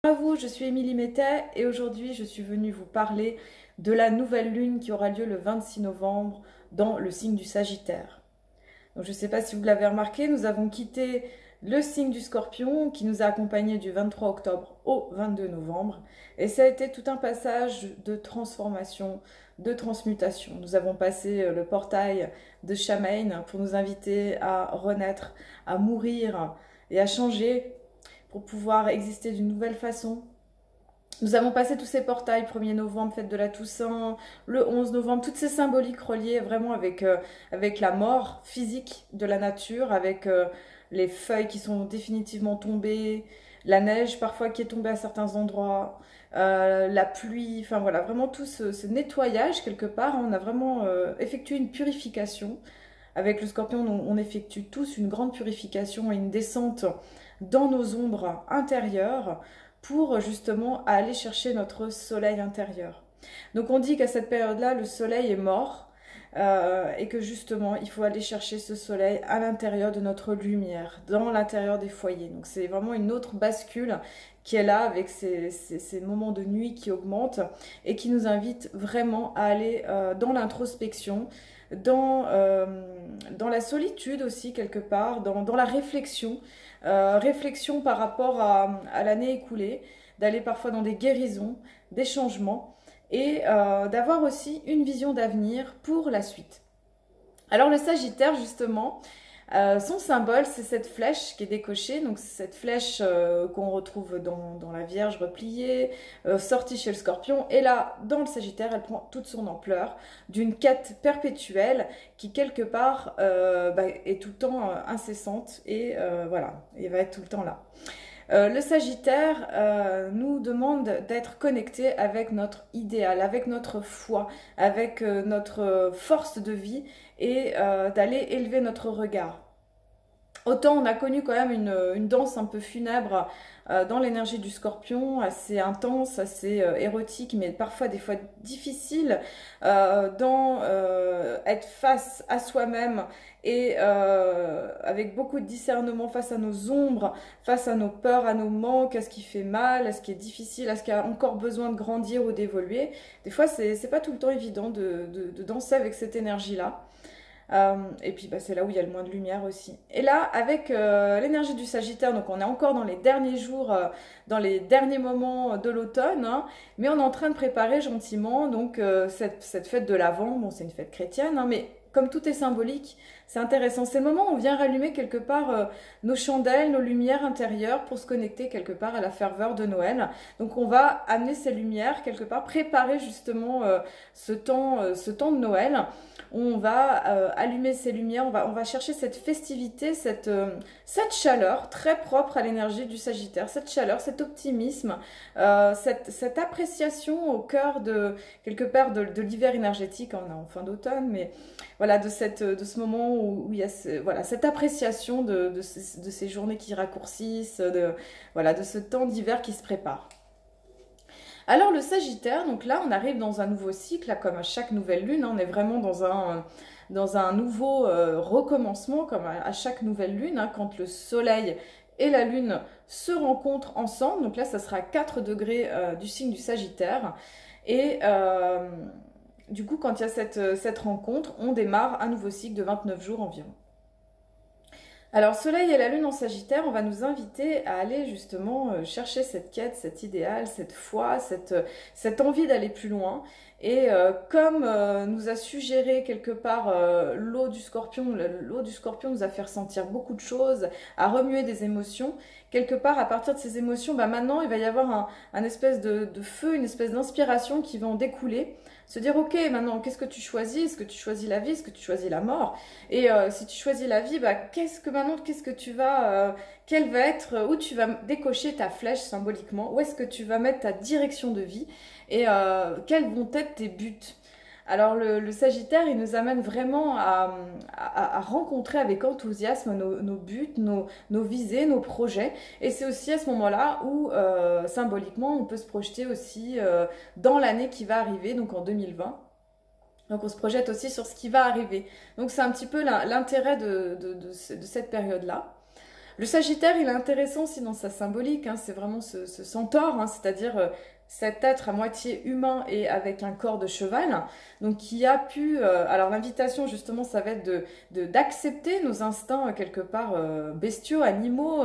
Bonjour à vous, je suis Émilie Mettet et aujourd'hui je suis venue vous parler de la nouvelle lune qui aura lieu le 26 novembre dans le signe du Sagittaire. Donc je ne sais pas si vous l'avez remarqué, nous avons quitté le signe du Scorpion qui nous a accompagnés du 23 octobre au 22 novembre et ça a été tout un passage de transformation, de transmutation. Nous avons passé le portail de Shamain pour nous inviter à renaître, à mourir et à changer pour pouvoir exister d'une nouvelle façon. Nous avons passé tous ces portails, 1er novembre, fête de la Toussaint, le 11 novembre, toutes ces symboliques reliées vraiment avec la mort physique de la nature, avec les feuilles qui sont définitivement tombées, la neige parfois qui est tombée à certains endroits, la pluie, enfin voilà, vraiment tout ce nettoyage quelque part. On a vraiment effectué une purification. Avec le Scorpion, on effectue tous une grande purification et une descente dans nos ombres intérieures pour justement aller chercher notre soleil intérieur. Donc on dit qu'à cette période-là, le soleil est mort et que justement, il faut aller chercher ce soleil à l'intérieur de notre lumière, dans l'intérieur des foyers. Donc c'est vraiment une autre bascule qui est là avec ces moments de nuit qui augmentent et qui nous invitent vraiment à aller dans l'introspection, dans la solitude aussi quelque part, dans la réflexion, réflexion par rapport à l'année écoulée, d'aller parfois dans des guérisons, des changements et d'avoir aussi une vision d'avenir pour la suite. Alors le Sagittaire justement, son symbole c'est cette flèche qui est décochée, donc cette flèche qu'on retrouve dans la Vierge repliée, sortie chez le Scorpion, et là dans le Sagittaire elle prend toute son ampleur d'une quête perpétuelle qui quelque part est tout le temps incessante et voilà, et va être tout le temps là. Le Sagittaire nous demande d'être connecté avec notre idéal, avec notre foi, avec notre force de vie et d'aller élever notre regard. Autant on a connu quand même une danse un peu funèbre dans l'énergie du Scorpion, assez intense, assez érotique, mais parfois des fois difficile, dans être face à soi-même et avec beaucoup de discernement face à nos ombres, face à nos peurs, à nos manques, à ce qui fait mal, à ce qui est difficile, à ce qui a encore besoin de grandir ou d'évoluer. Des fois, c'est pas tout le temps évident de danser avec cette énergie-là. Et puis c'est là où il y a le moins de lumière aussi. Et là, avec l'énergie du Sagittaire, donc on est encore dans les derniers jours, dans les derniers moments de l'automne, hein, mais on est en train de préparer gentiment donc cette fête de l'Avent. Bon, c'est une fête chrétienne, hein, mais comme tout est symbolique, c'est intéressant. C'est le moment où on vient rallumer quelque part nos chandelles, nos lumières intérieures pour se connecter quelque part à la ferveur de Noël. Donc on va amener ces lumières quelque part, préparer justement ce temps de Noël. On va allumer ces lumières, on va chercher cette festivité, cette chaleur très propre à l'énergie du Sagittaire, cette chaleur, cet optimisme, cette appréciation au cœur de quelque part de l'hiver énergétique, on est en fin d'automne, mais voilà, de ce moment où il y a voilà, cette appréciation de ces journées qui raccourcissent, voilà, de ce temps d'hiver qui se prépare. Alors le Sagittaire, donc là on arrive dans un nouveau cycle, là, comme à chaque nouvelle lune, hein, on est vraiment dans un nouveau recommencement, comme à chaque nouvelle lune, hein, quand le soleil et la lune se rencontrent ensemble. Donc là ça sera 4 degrés du signe du Sagittaire. Et du coup quand il y a cette rencontre, on démarre un nouveau cycle de 29 jours environ. Alors, Soleil et la Lune en Sagittaire, on va nous inviter à aller justement chercher cette quête, cet idéal, cette foi, cette envie d'aller plus loin. Et comme nous a suggéré quelque part l'eau du Scorpion nous a fait ressentir beaucoup de choses, à remuer des émotions. Quelque part, à partir de ces émotions, maintenant, il va y avoir un espèce de feu, une espèce d'inspiration qui va en découler. Se dire, ok, maintenant, qu'est-ce que tu choisis? Est-ce que tu choisis la vie? Est-ce que tu choisis la mort? Et si tu choisis la vie, qu'est-ce que tu vas, quel va être, où tu vas décocher ta flèche symboliquement? Où est-ce que tu vas mettre ta direction de vie? Et quels vont être tes buts? Alors le Sagittaire, il nous amène vraiment à rencontrer avec enthousiasme nos buts, nos visées, nos projets. Et c'est aussi à ce moment-là où symboliquement on peut se projeter aussi dans l'année qui va arriver, donc en 2020. Donc on se projette aussi sur ce qui va arriver. Donc c'est un petit peu l'intérêt de cette période-là. Le Sagittaire, il est intéressant aussi dans sa symbolique, hein, c'est vraiment ce centaure, hein, c'est-à-dire cet être à moitié humain et avec un corps de cheval, donc qui a pu... alors l'invitation justement, ça va être d'accepter nos instincts quelque part bestiaux, animaux,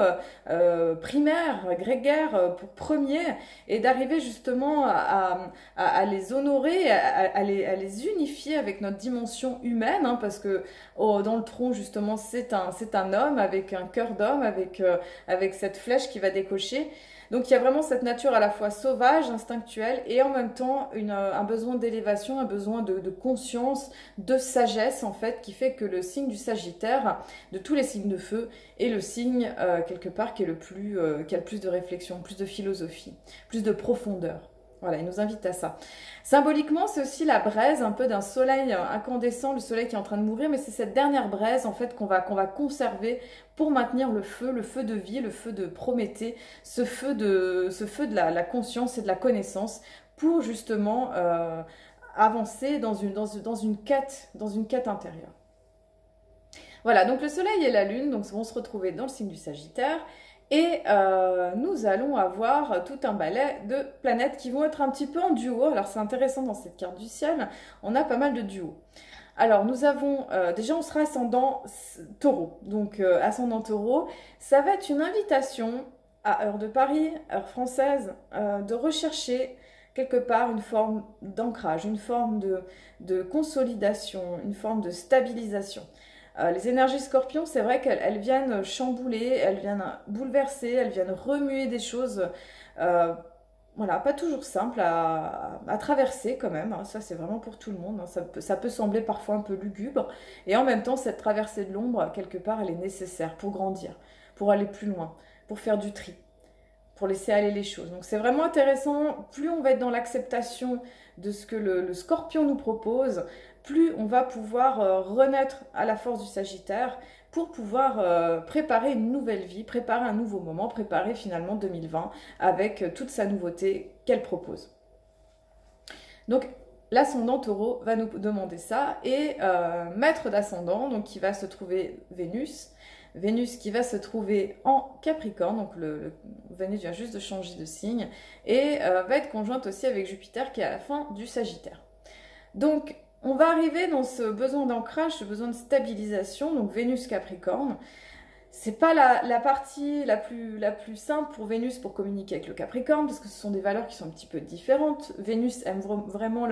primaires, grégaires pour premiers, et d'arriver justement à les honorer, à les unifier avec notre dimension humaine, hein, parce que dans le tronc justement c'est un homme avec un cœur d'homme, avec cette flèche qui va décocher. Donc il y a vraiment cette nature à la fois sauvage, instinctuelle, et en même temps un besoin d'élévation, un besoin de conscience, de sagesse en fait, qui fait que le signe du Sagittaire, de tous les signes de feu, est le signe quelque part qui a le plus de réflexion, plus de philosophie, plus de profondeur. Voilà, il nous invite à ça. Symboliquement, c'est aussi la braise un peu d'un soleil incandescent, le soleil qui est en train de mourir, mais c'est cette dernière braise en fait qu'on va conserver pour maintenir le feu de vie, le feu de Prométhée, ce feu de la conscience et de la connaissance pour justement avancer dans une quête intérieure. Voilà, donc le soleil et la lune donc, vont se retrouver dans le signe du Sagittaire. Et nous allons avoir tout un balai de planètes qui vont être un petit peu en duo. Alors c'est intéressant dans cette carte du ciel, on a pas mal de duos. Alors nous avons, déjà on sera ascendant taureau. Donc ascendant taureau, ça va être une invitation à heure de Paris, heure française, de rechercher quelque part une forme d'ancrage, une forme de consolidation, une forme de stabilisation. Les énergies scorpions, c'est vrai qu'elles viennent chambouler, elles viennent bouleverser, elles viennent remuer des choses, voilà, pas toujours simples à traverser quand même, hein. Ça c'est vraiment pour tout le monde, hein. Ça peut sembler parfois un peu lugubre, et en même temps cette traversée de l'ombre, quelque part, elle est nécessaire pour grandir, pour aller plus loin, pour faire du tri, pour laisser aller les choses. Donc c'est vraiment intéressant, plus on va être dans l'acceptation de ce que le scorpion nous propose, plus on va pouvoir renaître à la force du Sagittaire pour pouvoir préparer une nouvelle vie, préparer un nouveau moment, préparer finalement 2020 avec toute sa nouveauté qu'elle propose. Donc l'ascendant taureau va nous demander ça, et maître d'ascendant, donc qui va se trouver Vénus, Vénus qui va se trouver en Capricorne, donc Vénus vient juste de changer de signe, et va être conjointe aussi avec Jupiter qui est à la fin du Sagittaire. Donc on va arriver dans ce besoin d'ancrage, ce besoin de stabilisation, donc Vénus Capricorne. C'est pas la partie la plus simple pour Vénus pour communiquer avec le Capricorne, parce que ce sont des valeurs qui sont un petit peu différentes. Vénus aime vraiment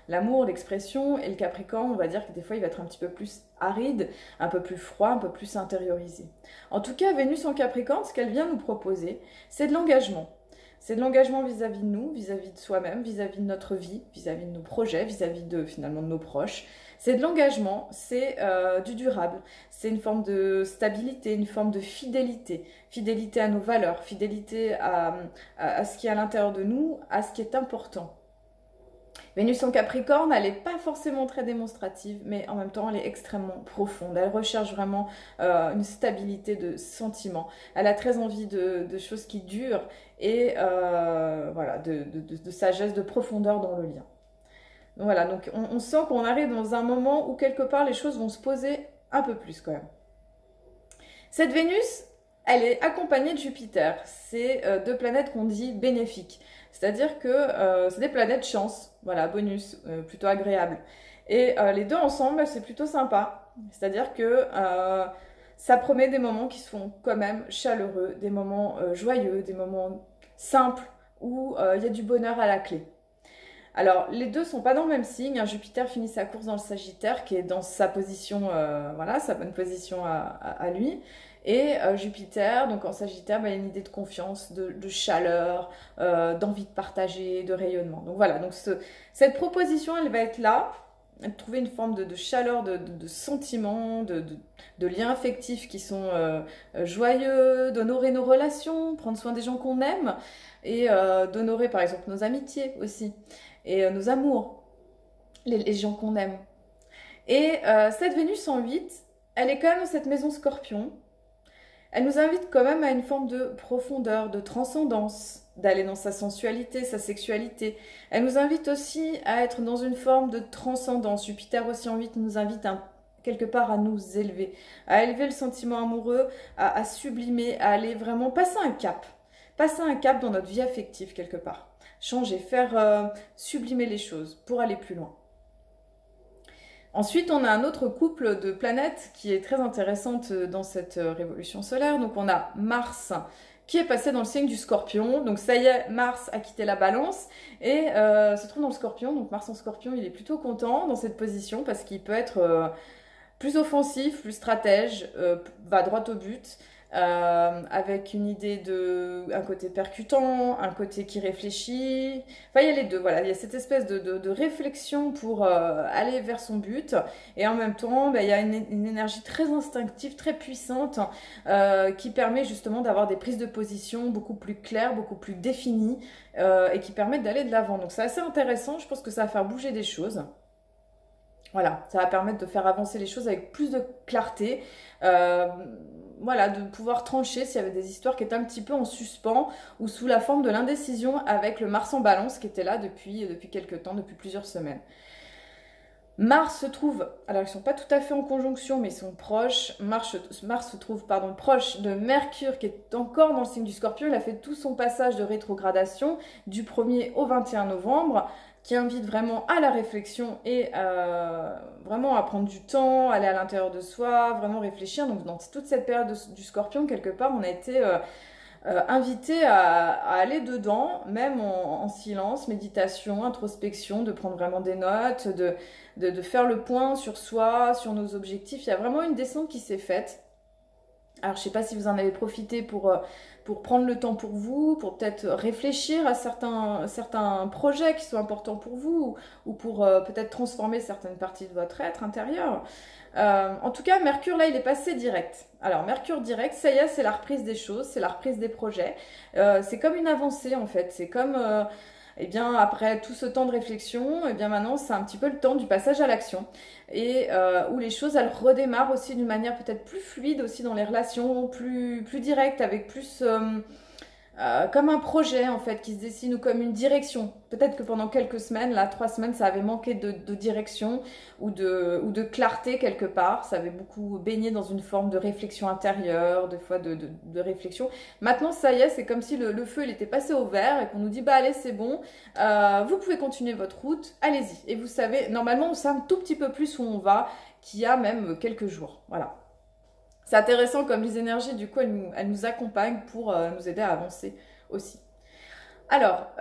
l'amour, l'expression, et le Capricorne, on va dire que des fois il va être un petit peu plus aride, un peu plus froid, un peu plus intériorisé. En tout cas, Vénus en Capricorne, ce qu'elle vient nous proposer, c'est de l'engagement. C'est de l'engagement vis-à-vis de nous, vis-à-vis de soi-même, vis-à-vis de notre vie, vis-à-vis de nos projets, vis-à-vis finalement de nos proches. C'est de l'engagement, c'est du durable, c'est une forme de stabilité, une forme de fidélité. Fidélité à nos valeurs, fidélité à ce qui est à l'intérieur de nous, à ce qui est important. Vénus en Capricorne, elle n'est pas forcément très démonstrative, mais en même temps, elle est extrêmement profonde. Elle recherche vraiment une stabilité de sentiments. Elle a très envie de choses qui durent et voilà, de sagesse, de profondeur dans le lien. Donc voilà, donc on sent qu'on arrive dans un moment où quelque part les choses vont se poser un peu plus quand même. Cette Vénus, elle est accompagnée de Jupiter. C'est deux planètes qu'on dit bénéfiques. C'est-à-dire que c'est des planètes chance, voilà, bonus, plutôt agréable. Et les deux ensemble, c'est plutôt sympa. C'est-à-dire que ça promet des moments qui sont quand même chaleureux, des moments joyeux, des moments simples, où il y a du bonheur à la clé. Alors, les deux sont pas dans le même signe, hein. Jupiter finit sa course dans le Sagittaire, qui est dans sa position, voilà, sa bonne position à lui. Et Jupiter, donc en Sagittaire, il y a une idée de confiance, de chaleur, d'envie de partager, de rayonnement. Donc voilà, donc cette proposition, elle va être là, trouver une forme de chaleur, de sentiments, de liens affectifs qui sont joyeux, d'honorer nos relations, prendre soin des gens qu'on aime, et d'honorer par exemple nos amitiés aussi, et nos amours, les gens qu'on aime. Et cette Vénus en 8, elle est quand même dans cette maison Scorpion. Elle nous invite quand même à une forme de profondeur, de transcendance, d'aller dans sa sensualité, sa sexualité. Elle nous invite aussi à être dans une forme de transcendance. Jupiter aussi en 8 nous invite quelque part à nous élever, à élever le sentiment amoureux, à sublimer, à aller vraiment passer un cap. Passer un cap dans notre vie affective quelque part. Changer, faire sublimer les choses pour aller plus loin. Ensuite, on a un autre couple de planètes qui est très intéressante dans cette révolution solaire. Donc on a Mars qui est passé dans le signe du Scorpion. Donc ça y est, Mars a quitté la Balance et se trouve dans le Scorpion. Donc Mars en Scorpion, il est plutôt content dans cette position parce qu'il peut être plus offensif, plus stratège, va droit au but. Avec une idée de un côté percutant, un côté qui réfléchit. Enfin, il y a les deux, voilà. Il y a cette espèce de réflexion pour aller vers son but. Et en même temps, il y a une énergie très instinctive, très puissante, qui permet justement d'avoir des prises de position beaucoup plus claires, beaucoup plus définies, et qui permettent d'aller de l'avant. Donc c'est assez intéressant, je pense que ça va faire bouger des choses. Voilà, ça va permettre de faire avancer les choses avec plus de clarté. Voilà, de pouvoir trancher s'il y avait des histoires qui étaient un petit peu en suspens ou sous la forme de l'indécision avec le Mars en Balance qui était là depuis quelques temps, depuis plusieurs semaines. Mars se trouve, alors ils ne sont pas tout à fait en conjonction, mais ils sont proches. Mars se trouve proche de Mercure qui est encore dans le signe du Scorpion. Il a fait tout son passage de rétrogradation du 1er au 21 novembre, qui invite vraiment à la réflexion et vraiment à prendre du temps, aller à l'intérieur de soi, vraiment réfléchir. Donc dans toute cette période du Scorpion, quelque part, on a été invité à aller dedans, même en silence, méditation, introspection, de prendre vraiment des notes, de faire le point sur soi, sur nos objectifs. Il y a vraiment une descente qui s'est faite. Alors, je ne sais pas si vous en avez profité pour prendre le temps pour vous, pour peut-être réfléchir à certains projets qui sont importants pour vous, ou pour peut-être transformer certaines parties de votre être intérieur. En tout cas, Mercure, là, il est passé direct. Alors, Mercure direct, ça y est, c'est la reprise des choses, c'est la reprise des projets. C'est comme une avancée, en fait. C'est comme, eh bien, après tout ce temps de réflexion, eh bien, maintenant, c'est un petit peu le temps du passage à l'action. Et où les choses, elles redémarrent aussi d'une manière peut-être plus fluide aussi dans les relations, plus directe, avec plus... comme un projet en fait qui se dessine ou comme une direction. Peut-être que pendant quelques semaines, là 3 semaines, ça avait manqué de direction ou de clarté quelque part. Ça avait beaucoup baigné dans une forme de réflexion intérieure, des fois de réflexion. Maintenant, ça y est, c'est comme si le feu il était passé au vert et qu'on nous dit bah allez c'est bon, vous pouvez continuer votre route, allez-y. Et vous savez, normalement on sait un tout petit peu plus où on va, qu'il y a même quelques jours. Voilà. C'est intéressant comme les énergies, du coup, elles nous accompagnent pour nous aider à avancer aussi. Alors,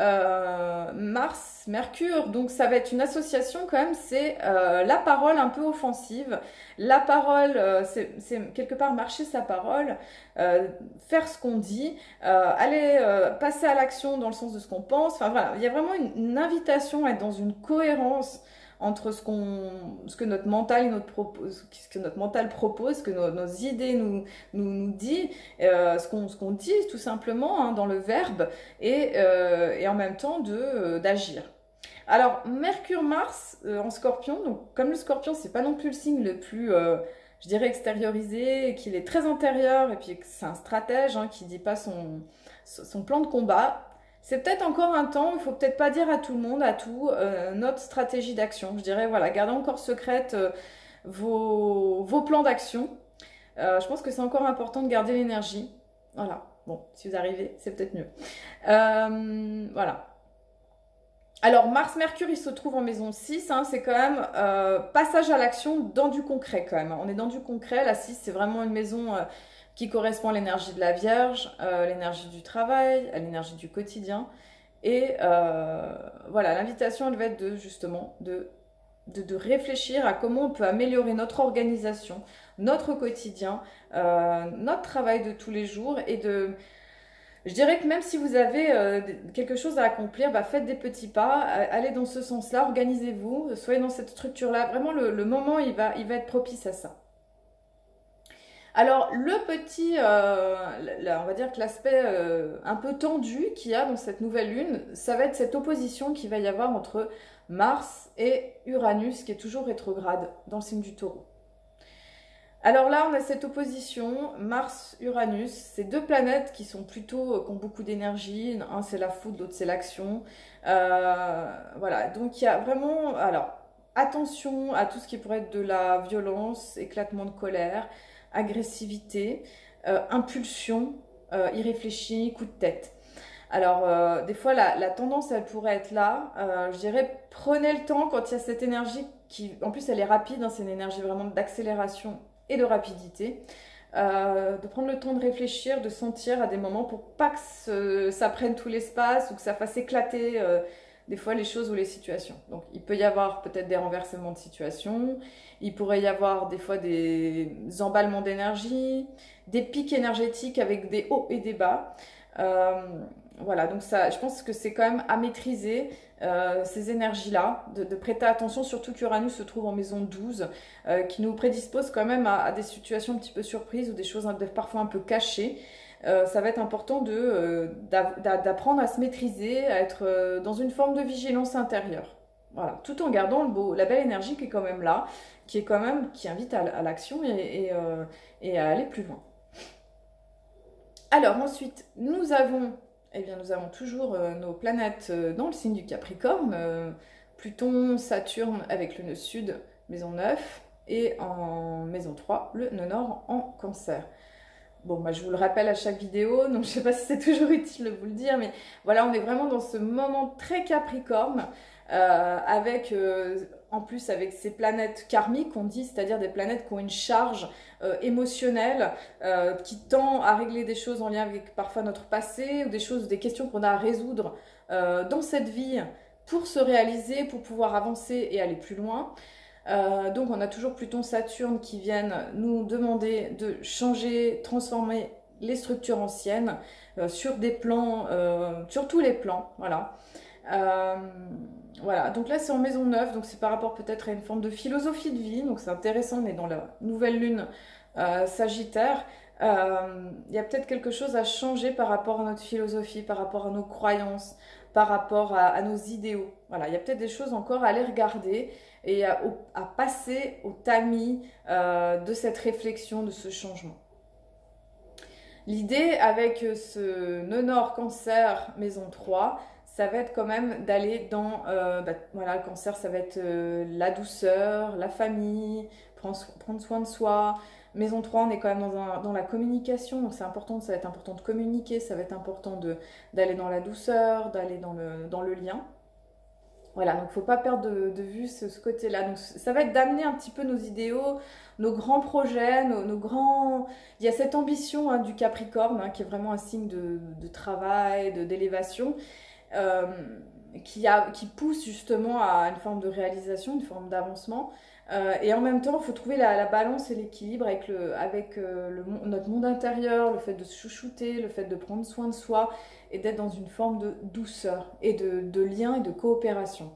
Mars, Mercure, donc ça va être une association quand même, c'est la parole un peu offensive. La parole, c'est quelque part marcher sa parole, faire ce qu'on dit, aller passer à l'action dans le sens de ce qu'on pense. Enfin voilà, il y a vraiment une invitation à être dans une cohérence entre ce que notre mental propose, ce que nos idées nous dit, ce qu'on dit tout simplement hein, dans le verbe et en même temps d'agir. Alors Mercure-Mars en Scorpion, donc comme le Scorpion c'est pas non plus le signe le plus je dirais extériorisé, qu'il est très intérieur et puis que c'est un stratège hein, qui dit pas son plan de combat. C'est peut-être encore un temps où il faut peut-être pas dire à tout le monde, à tout, notre stratégie d'action. Je dirais, voilà, gardez encore secrète vos plans d'action. Je pense que c'est encore important de garder l'énergie. Voilà, bon, si vous arrivez, c'est peut-être mieux. Voilà. Alors, Mars-Mercure, il se trouve en maison 6, hein, c'est quand même passage à l'action dans du concret quand même. On est dans du concret, la 6, c'est vraiment une maison... qui correspond à l'énergie de la Vierge, l'énergie du travail, à l'énergie du quotidien. Et voilà, l'invitation, elle va être justement de réfléchir à comment on peut améliorer notre organisation, notre quotidien, notre travail de tous les jours et je dirais que même si vous avez quelque chose à accomplir, bah faites des petits pas, allez dans ce sens-là, organisez-vous, soyez dans cette structure-là. Vraiment, le moment, il va être propice à ça. Alors, le petit, on va dire que l'aspect un peu tendu qu'il y a dans cette nouvelle lune, ça va être cette opposition qu'il va y avoir entre Mars et Uranus, qui est toujours rétrograde dans le signe du Taureau. Alors là, on a cette opposition, Mars-Uranus, c'est deux planètes qui sont plutôt, qui ont beaucoup d'énergie, un c'est la foudre, l'autre c'est l'action. Voilà, donc il y a vraiment, alors... attention à tout ce qui pourrait être de la violence, éclatement de colère, agressivité, impulsion, irréfléchi, coup de tête. Alors, des fois, la tendance, elle pourrait être là. Je dirais, prenez le temps quand il y a cette énergie qui, en plus, elle est rapide, hein, c'est une énergie vraiment d'accélération et de rapidité. De prendre le temps de réfléchir, de sentir à des moments pour pas que ça prenne tout l'espace ou que ça fasse éclater des fois les choses ou les situations. Donc, il peut y avoir peut-être des renversements de situation, il pourrait y avoir des fois des emballements d'énergie, des pics énergétiques avec des hauts et des bas. Euh, voilà, donc ça, je pense que c'est quand même à maîtriser ces énergies-là, de prêter attention, surtout qu'Uranus se trouve en maison 12, qui nous prédispose quand même à des situations un petit peu surprises ou des choses parfois un peu cachées. Ça va être important d'apprendre à se maîtriser, à être dans une forme de vigilance intérieure. Voilà, tout en gardant la belle énergie qui est quand même là, qui invite à l'action et à aller plus loin. Alors ensuite, nous avons toujours nos planètes dans le signe du Capricorne, Pluton, Saturne avec le nœud sud, maison 9, et en maison 3, le nœud nord en Cancer. Bon, bah, je vous le rappelle à chaque vidéo, donc je ne sais pas si c'est toujours utile de vous le dire, mais voilà, on est vraiment dans ce moment très Capricorne, en plus avec ces planètes karmiques, on dit, c'est-à-dire des planètes qui ont une charge émotionnelle, qui tend à régler des choses en lien avec parfois notre passé, ou des questions qu'on a à résoudre dans cette vie pour se réaliser, pour pouvoir avancer et aller plus loin. Donc on a toujours Pluton-Saturne qui viennent nous demander de changer, transformer les structures anciennes sur des plans, sur tous les plans, voilà. Voilà, donc là c'est en maison 9, donc c'est par rapport peut-être à une forme de philosophie de vie, donc c'est intéressant, on est dans la nouvelle lune Sagittaire. Il y a peut-être quelque chose à changer par rapport à notre philosophie, par rapport à nos croyances, par rapport à nos idéaux. Voilà, il y a peut-être des choses encore à aller regarder et à passer au tamis de cette réflexion, de ce changement. L'idée avec ce nœud nord Cancer, maison 3, ça va être quand même d'aller dans, voilà, le Cancer, ça va être la douceur, la famille, prendre soin de soi. Maison 3, on est quand même dans la communication, donc c'est important, ça va être important de communiquer, ça va être important d'aller dans la douceur, d'aller dans le lien. Voilà, donc il ne faut pas perdre de vue ce côté-là. Donc ça va être d'amener un petit peu nos idéaux, nos grands projets, nos grands... Il y a cette ambition hein, du Capricorne, hein, qui est vraiment un signe de travail, d'élévation, qui pousse justement à une forme de réalisation, une forme d'avancement. Et en même temps, il faut trouver la balance et l'équilibre avec notre monde intérieur, le fait de se chouchouter, le fait de prendre soin de soi et d'être dans une forme de douceur et de lien et de coopération.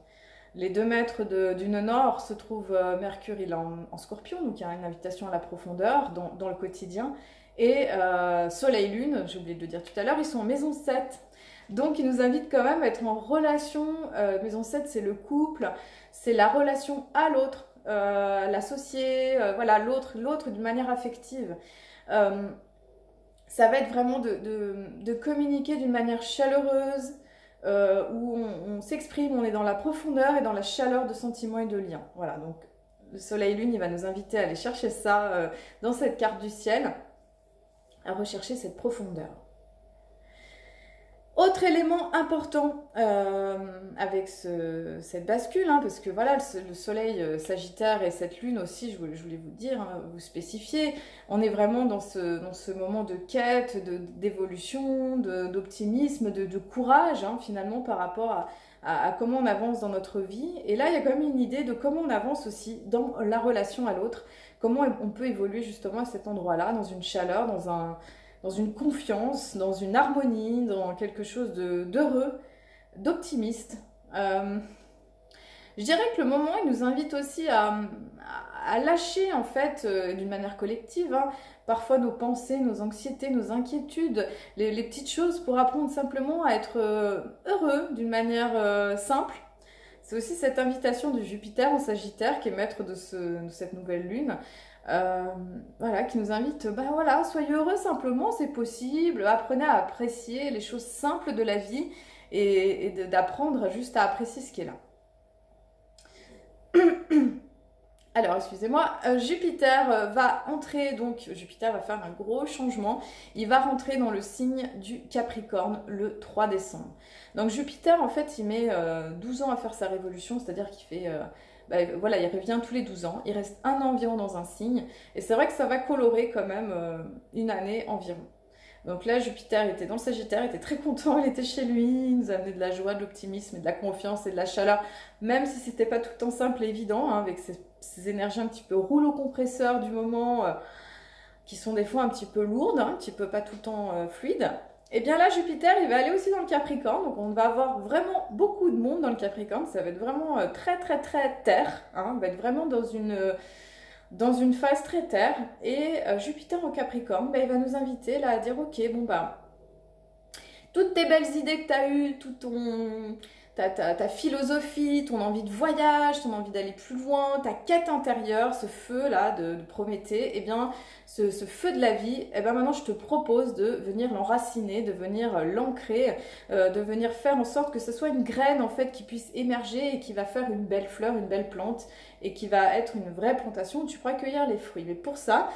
Les 2 mètres du nœud nord se trouve Mercure, il est en Scorpion, donc il y a une invitation à la profondeur dans le quotidien. Et Soleil-Lune, j'ai oublié de le dire tout à l'heure, ils sont en maison 7. Donc, ils nous invitent quand même à être en relation. Maison 7, c'est le couple, c'est la relation à l'autre, l'associé, voilà, l'autre d'une manière affective. Ça va être vraiment de communiquer d'une manière chaleureuse, où on s'exprime, on est dans la profondeur et dans la chaleur de sentiments et de liens. Voilà, donc le Soleil-Lune, il va nous inviter à aller chercher ça dans cette carte du ciel, à rechercher cette profondeur. Autre élément important avec cette bascule, hein, parce que voilà, le soleil Sagittaire et cette lune aussi, je voulais vous dire, hein, vous spécifier, on est vraiment dans ce moment de quête, d'évolution, d'optimisme, de courage, hein, finalement, par rapport à comment on avance dans notre vie. Et là, il y a quand même une idée de comment on avance aussi dans la relation à l'autre, comment on peut évoluer justement à cet endroit-là, dans une chaleur, dans une confiance, dans une harmonie, dans quelque chose d'heureux, d'optimiste. Je dirais que le moment, il nous invite aussi à lâcher, en fait, d'une manière collective, hein, parfois nos pensées, nos anxiétés, nos inquiétudes, les petites choses pour apprendre simplement à être heureux d'une manière simple. C'est aussi cette invitation de Jupiter en Sagittaire qui est maître de cette nouvelle lune. Voilà, qui nous invite, voilà, soyez heureux simplement, c'est possible, apprenez à apprécier les choses simples de la vie et d'apprendre juste à apprécier ce qui est là. Alors, excusez-moi, Jupiter va entrer, donc Jupiter va faire un gros changement. Il va rentrer dans le signe du Capricorne le 3 décembre. Donc Jupiter, en fait, il met 12 ans à faire sa révolution, c'est-à-dire qu'il fait... voilà, il revient tous les 12 ans. Il reste un an environ dans un signe. Et c'est vrai que ça va colorer quand même une année environ. Donc là, Jupiter était dans le Sagittaire, il était très content, il était chez lui, il nous amenait de la joie, de l'optimisme, et de la confiance et de la chaleur, même si c'était pas tout le temps simple et évident, hein, avec ces énergies un petit peu rouleau compresseur du moment, qui sont des fois un petit peu lourdes, hein, un petit peu pas tout le temps fluides. Et bien là, Jupiter, il va aller aussi dans le Capricorne, donc on va avoir vraiment beaucoup de monde dans le Capricorne, ça va être vraiment très très très terre, hein, on va être vraiment dans une phase très terre, et Jupiter en Capricorne, bah, il va nous inviter là à dire ok, bon bah, toutes tes belles idées que tu as eues, ta philosophie, ton envie de voyage, ton envie d'aller plus loin, ta quête intérieure, ce feu là de Prométhée, eh bien ce feu de la vie, eh bien maintenant je te propose de venir l'enraciner, de venir l'ancrer, de venir faire en sorte que ce soit une graine en fait qui puisse émerger et qui va faire une belle fleur, une belle plante et qui va être une vraie plantation où tu pourras cueillir les fruits. Mais pour ça,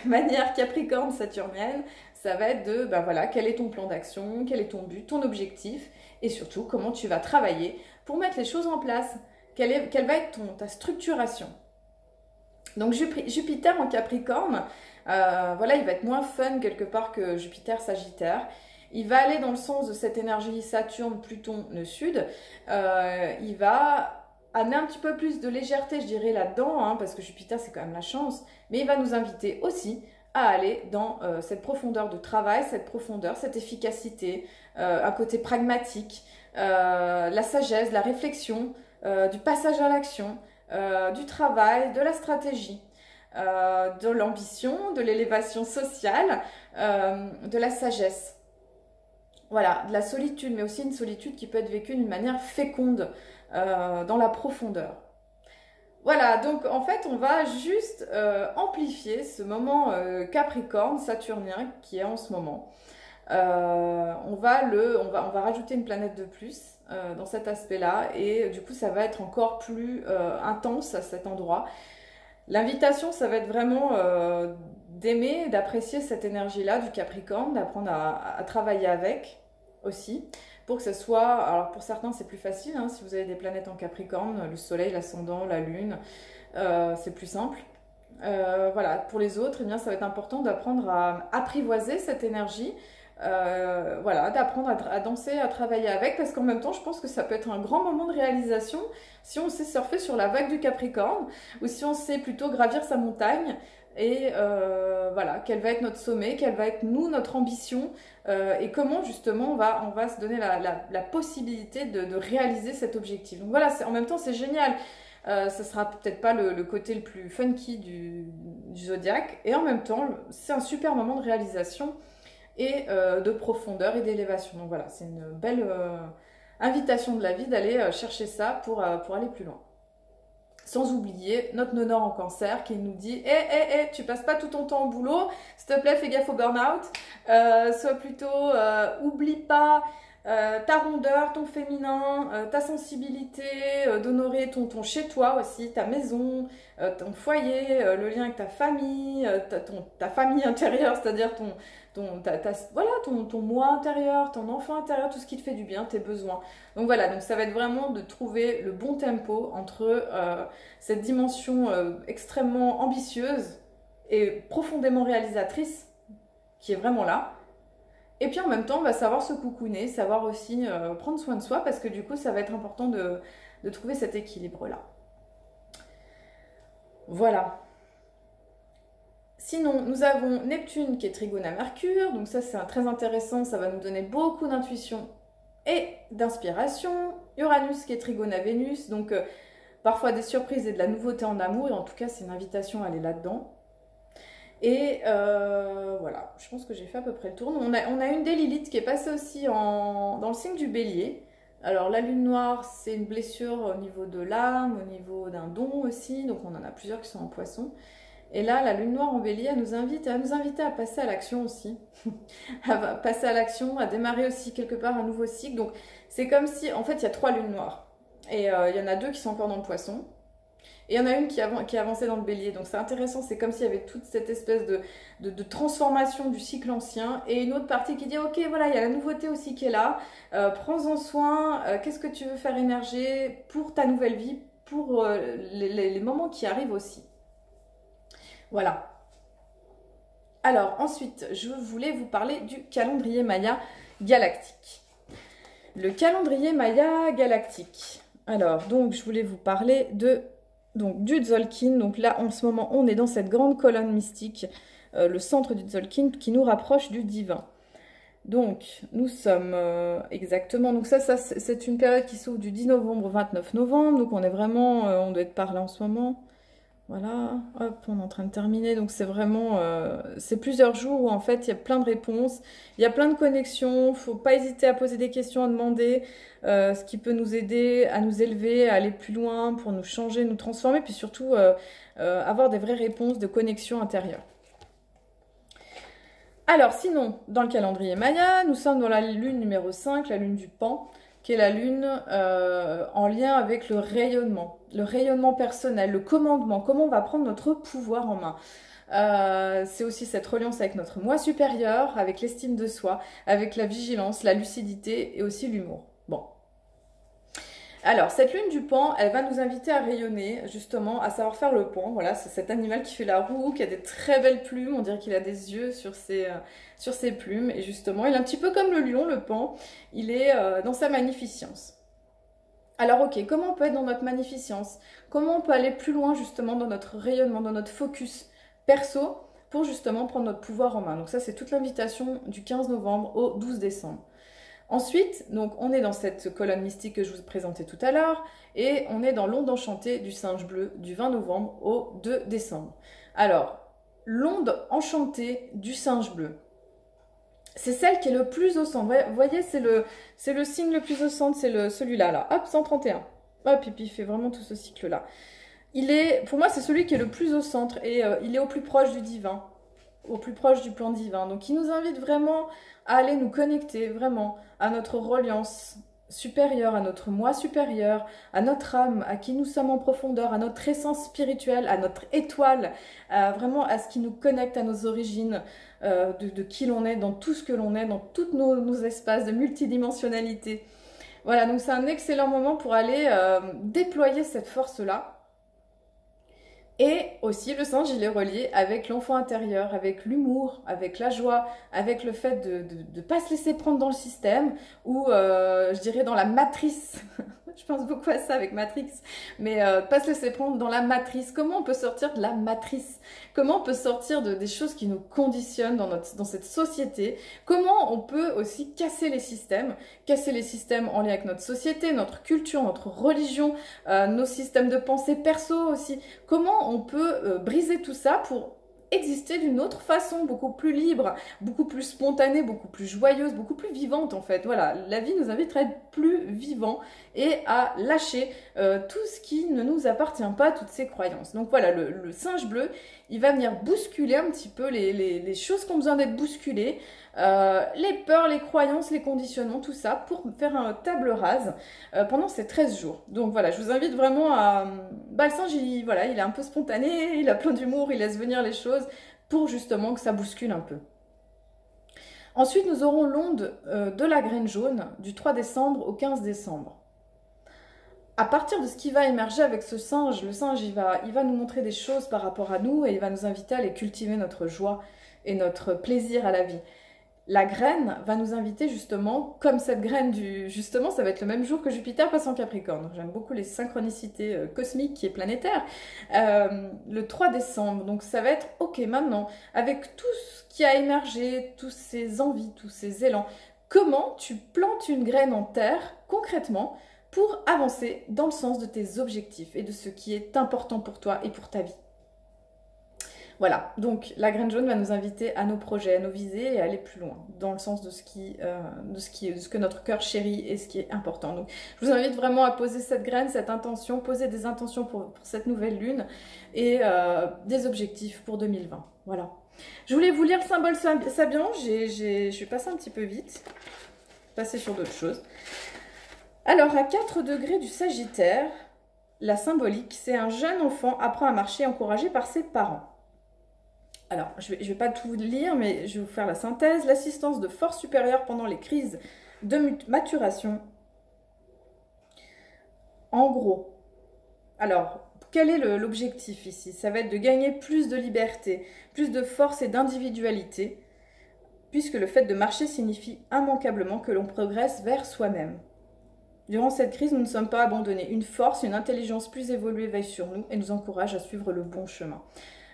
manière Capricorne saturnienne, ça va être de, ben voilà, quel est ton plan d'action, quel est ton but, ton objectif, et surtout comment tu vas travailler pour mettre les choses en place, quelle va être ta structuration. Donc Jupiter en Capricorne, voilà, il va être moins fun quelque part que Jupiter Sagittaire. Il va aller dans le sens de cette énergie Saturne, Pluton, le Sud. Il va amener un petit peu plus de légèreté, je dirais, là-dedans, hein, parce que Jupiter, c'est quand même la chance. Mais il va nous inviter aussi à aller dans cette profondeur de travail, cette profondeur, cette efficacité, un côté pragmatique, la sagesse, la réflexion, du passage à l'action, du travail, de la stratégie, de l'ambition, de l'élévation sociale, de la sagesse. Voilà, de la solitude, mais aussi une solitude qui peut être vécue d'une manière féconde, dans la profondeur. Voilà, donc en fait, on va juste amplifier ce moment Capricorne, saturnien qui est en ce moment. On va rajouter une planète de plus dans cet aspect-là et du coup, ça va être encore plus intense à cet endroit. L'invitation, ça va être vraiment d'aimer, d'apprécier cette énergie-là du Capricorne, d'apprendre à travailler avec aussi. Pour que ce soit, alors pour certains c'est plus facile, hein, si vous avez des planètes en Capricorne, le soleil, l'ascendant, la lune, c'est plus simple. Voilà, pour les autres, eh bien, ça va être important d'apprendre à apprivoiser cette énergie, voilà, d'apprendre à danser, à travailler avec, parce qu'en même temps, je pense que ça peut être un grand moment de réalisation si on sait surfer sur la vague du Capricorne, ou si on sait plutôt gravir sa montagne, et voilà, quel va être notre sommet, quelle va être nous, notre ambition, et comment justement on va se donner la possibilité de réaliser cet objectif. Donc voilà, en même temps c'est génial. Ça sera peut-être pas le côté le plus funky du zodiaque, et en même temps c'est un super moment de réalisation et de profondeur et d'élévation. Donc voilà, c'est une belle invitation de la vie d'aller chercher ça pour aller plus loin. Sans oublier notre nonor en cancer qui nous dit tu passes pas tout ton temps au boulot, s'il te plaît, fais gaffe au burn-out. Sois plutôt, oublie pas ta rondeur, ton féminin, ta sensibilité, d'honorer ton chez-toi aussi, ta maison, ton foyer, le lien avec ta famille, ta famille intérieure, c'est-à-dire voilà, ton moi intérieur, ton enfant intérieur, tout ce qui te fait du bien, tes besoins. Donc voilà, donc ça va être vraiment de trouver le bon tempo entre cette dimension extrêmement ambitieuse et profondément réalisatrice qui est vraiment là. Et puis en même temps, on va savoir se coucouner, savoir aussi prendre soin de soi, parce que du coup, ça va être important de trouver cet équilibre-là. Voilà. Sinon, nous avons Neptune qui est trigone à Mercure, donc ça c'est très intéressant, ça va nous donner beaucoup d'intuition et d'inspiration. Uranus qui est trigone à Vénus, donc parfois des surprises et de la nouveauté en amour, et en tout cas c'est une invitation à aller là-dedans. Et voilà, je pense que j'ai fait à peu près le tour. On a une des Lilith qui est passée aussi dans le signe du Bélier. Alors la lune noire, c'est une blessure au niveau de l'âme, au niveau d'un don aussi, donc on en a plusieurs qui sont en poisson. Et là, la lune noire en Bélier, elle nous invite à passer à l'action aussi, à passer à l'action, à démarrer aussi quelque part un nouveau cycle. Donc c'est comme si, en fait, il y a 3 lunes noires, et il y en a 2 qui sont encore dans le poisson. Et il y en a une qui avançait dans le bélier. Donc c'est intéressant, c'est comme s'il y avait toute cette espèce de transformation du cycle ancien. Et une autre partie qui dit, ok, voilà, il y a la nouveauté aussi qui est là. Prends-en soin. Qu'est-ce que tu veux faire émerger pour ta nouvelle vie, pour les moments qui arrivent aussi. Voilà. Alors ensuite, je voulais vous parler du calendrier Maya galactique. Le calendrier Maya galactique. Alors, donc, je voulais vous parler du Tzolk'in. Donc là, en ce moment, on est dans cette grande colonne mystique, le centre du Tzolk'in, qui nous rapproche du divin. Donc, nous sommes exactement... Donc ça c'est une période qui s'ouvre du 10 novembre au 29 novembre. Donc on est vraiment... on doit être par là en ce moment. Voilà, hop, on est en train de terminer. Donc c'est vraiment, c'est plusieurs jours où en fait il y a plein de réponses, il y a plein de connexions. Faut pas hésiter à poser des questions, à demander ce qui peut nous aider à nous élever, à aller plus loin, pour nous changer, nous transformer, puis surtout avoir des vraies réponses de connexion intérieure. Alors sinon, dans le calendrier Maya, nous sommes dans la lune numéro 5, la lune du Pan, qui est la lune en lien avec le rayonnement personnel, le commandement, comment on va prendre notre pouvoir en main. C'est aussi cette reliance avec notre moi supérieur, avec l'estime de soi, avec la vigilance, la lucidité et aussi l'humour. Bon. Alors, cette lune du Pan, elle va nous inviter à rayonner, justement, à savoir faire le pont. Voilà, c'est cet animal qui fait la roue, qui a des très belles plumes. On dirait qu'il a des yeux sur ses plumes. Et justement, il est un petit peu comme le lion, le Pan. Il est dans sa magnificence. Alors, ok, comment on peut être dans notre magnificence? Comment on peut aller plus loin, justement, dans notre rayonnement, dans notre focus perso, pour justement prendre notre pouvoir en main? Donc ça, c'est toute l'invitation du 15 novembre au 12 décembre. Ensuite, donc, on est dans cette colonne mystique que je vous présentais tout à l'heure, et on est dans l'onde enchantée du singe bleu du 20 novembre au 2 décembre. Alors, l'onde enchantée du singe bleu, c'est celle qui est le plus au centre. Vous voyez, c'est le signe le plus au centre, c'est celui-là, là. Hop, 131. Hop, et puis il fait vraiment tout ce cycle-là. Pour moi, c'est celui qui est le plus au centre, et il est au plus proche du divin, au plus proche du plan divin. Donc il nous invite vraiment à aller nous connecter vraiment à notre reliance supérieure, à notre moi supérieur, à notre âme, à qui nous sommes en profondeur, à notre essence spirituelle, à notre étoile, vraiment à ce qui nous connecte à nos origines, de qui l'on est, dans tout ce que l'on est, dans tous nos espaces de multidimensionnalité. Voilà, donc c'est un excellent moment pour aller déployer cette force-là. Et aussi, le singe, il est relié avec l'enfant intérieur, avec l'humour, avec la joie, avec le fait de ne pas se laisser prendre dans le système, ou je dirais dans la matrice. Je pense beaucoup à ça avec Matrix, mais pas se laisser prendre dans la matrice. Comment on peut sortir de la matrice? Comment on peut sortir des choses qui nous conditionnent dans cette société? Comment on peut aussi casser les systèmes en lien avec notre société, notre culture, notre religion, nos systèmes de pensée perso aussi. Comment on peut briser tout ça pour exister d'une autre façon, beaucoup plus libre, beaucoup plus spontanée, beaucoup plus joyeuse, beaucoup plus vivante en fait. Voilà, la vie nous invite à être plus vivant et à lâcher tout ce qui ne nous appartient pas, toutes ces croyances. Donc voilà, le singe bleu, il va venir bousculer un petit peu les choses qui ont besoin d'être bousculées, les peurs, les croyances, les conditionnements, tout ça, pour faire un table rase pendant ces 13 jours. Donc voilà, je vous invite vraiment à... le singe, il est un peu spontané, il a plein d'humour, il laisse venir les choses pour justement que ça bouscule un peu. Ensuite, nous aurons l'onde de la graine jaune du 3 décembre au 15 décembre. À partir de ce qui va émerger avec ce singe, le singe, il va nous montrer des choses par rapport à nous et il va nous inviter à aller cultiver notre joie et notre plaisir à la vie. La graine va nous inviter justement, comme cette graine justement, ça va être le même jour que Jupiter passe en Capricorne. J'aime beaucoup les synchronicités cosmiques et planétaires. Le 3 décembre, donc ça va être, ok, maintenant, avec tout ce qui a émergé, tous ces envies, tous ces élans, comment tu plantes une graine en terre, concrètement, pour avancer dans le sens de tes objectifs et de ce qui est important pour toi et pour ta vie. Voilà, donc la graine jaune va nous inviter à nos projets, à nos visées et à aller plus loin, dans le sens de ce que notre cœur chérit et ce qui est important. Donc je vous invite vraiment à poser cette graine, cette intention, poser des intentions pour cette nouvelle lune et des objectifs pour 2020. Voilà. Je voulais vous lire le symbole Sabian, je suis passée un petit peu vite, passer sur d'autres choses. Alors, à 4 degrés du Sagittaire, la symbolique, c'est un jeune enfant apprend à marcher encouragé par ses parents. Alors, je vais pas tout lire, mais je vais vous faire la synthèse. L'assistance de force supérieure pendant les crises de maturation. En gros, alors, quel est l'objectif ici? Ça va être de gagner plus de liberté, plus de force et d'individualité, puisque le fait de marcher signifie immanquablement que l'on progresse vers soi-même. Durant cette crise, nous ne sommes pas abandonnés. Une force, une intelligence plus évoluée veille sur nous et nous encourage à suivre le bon chemin.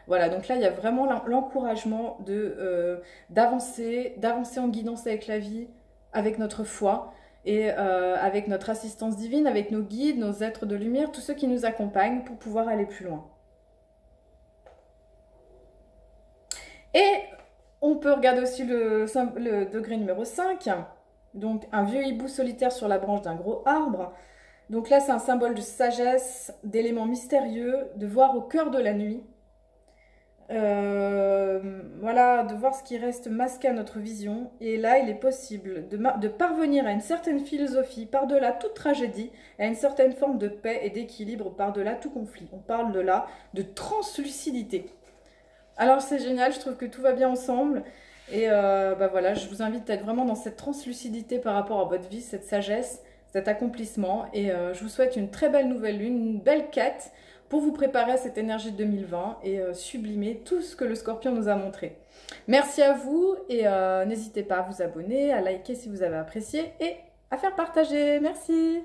Voilà, donc là, il y a vraiment l'encouragement d'avancer en guidance avec la vie, avec notre foi et avec notre assistance divine, avec nos guides, nos êtres de lumière, tous ceux qui nous accompagnent pour pouvoir aller plus loin. Et on peut regarder aussi le degré numéro 5, donc un vieux hibou solitaire sur la branche d'un gros arbre. Donc là, c'est un symbole de sagesse, d'éléments mystérieux, de voir au cœur de la nuit. Voilà, de voir ce qui reste masqué à notre vision. Et là, il est possible de parvenir à une certaine philosophie par-delà toute tragédie, à une certaine forme de paix et d'équilibre par-delà tout conflit. On parle de là de translucidité. Alors c'est génial, je trouve que tout va bien ensemble. Et bah voilà, je vous invite à être vraiment dans cette translucidité par rapport à votre vie, cette sagesse, cet accomplissement. Et je vous souhaite une très belle nouvelle lune, une belle quête pour vous préparer à cette énergie de 2020 et sublimer tout ce que le Scorpion nous a montré. Merci à vous et n'hésitez pas à vous abonner, à liker si vous avez apprécié et à faire partager. Merci.